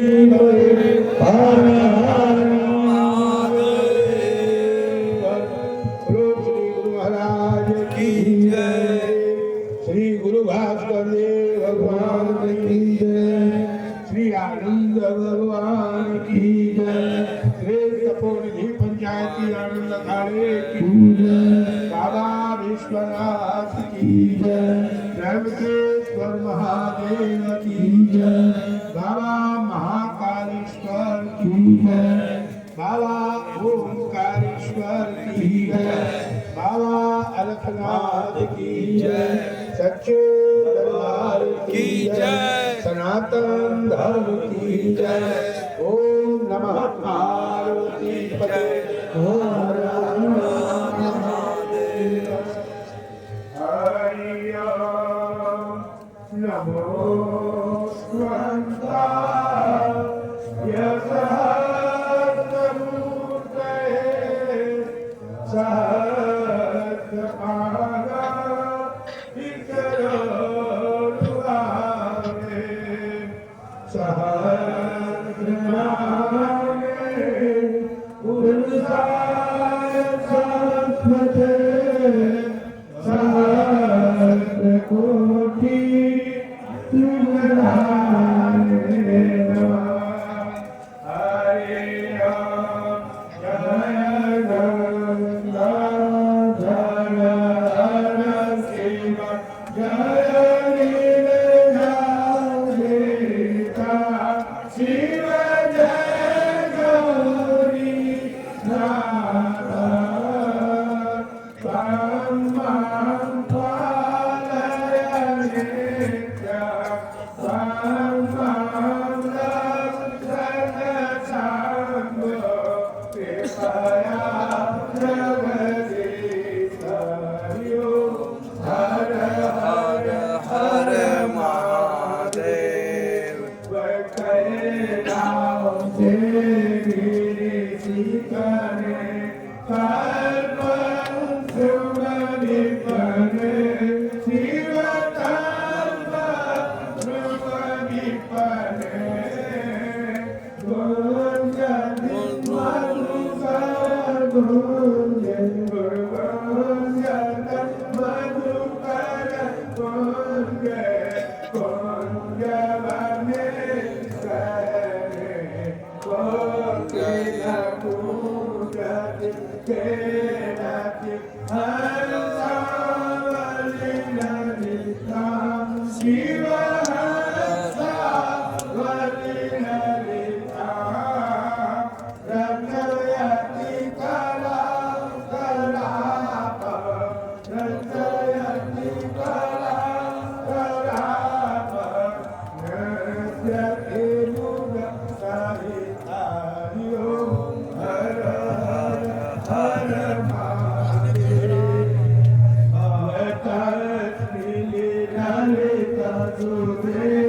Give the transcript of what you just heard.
श्री गुरु भास्कर देव भगवान की जय। श्री आनंद भगवान की जय। श्री तपोनिधि पंचायती आनंद अखाड़े की जय। बाबा विश्वनाथ की जय। त्र्यंबकेश्वर महादेव की जय। बाबा महाकालेश्वर की जय। बाबा ओंकारेश्वर की जय। बाबा अलखनाथ की जय। सच्चे दरबार की जय। सनातन धर्म की जय। ओम नमः पार्वती पते। ओम हरि ओम नमो स्वंताय सहस्रमूर्तये सहस्रपादा विकरोरुहारे सहस्रनामे पुरुषाय सरस्वते सहस्रकोटि त्रिगुणान्विते नमः। हरि ओम जय गंगाधर हर शिव जय लीलाधीता शिव जय गौरी नाथ ब्रह्मं पालय नित्यं ब्रह्मं रक्षसाम्बो कृपया जगदीशयो हर हर हर महादेव। वैकैलास देवी ऋषिकणे कल्पं ध्रुवनिपने शिवकल्पं ध्रुवनिपने गुञ्जन्मधुकर गुञ्जन् गुञ्जन् मधुकर गुञ्ज गुञ्जवने करे कोकिलकूजति केनति हंसावलिललितां शिवहंसावलिललितां रचयति कलां कलापं रचयति कलां कलापं नृत्यति मुगसहितायो हर हर हर महादेव। ललिता सुदेव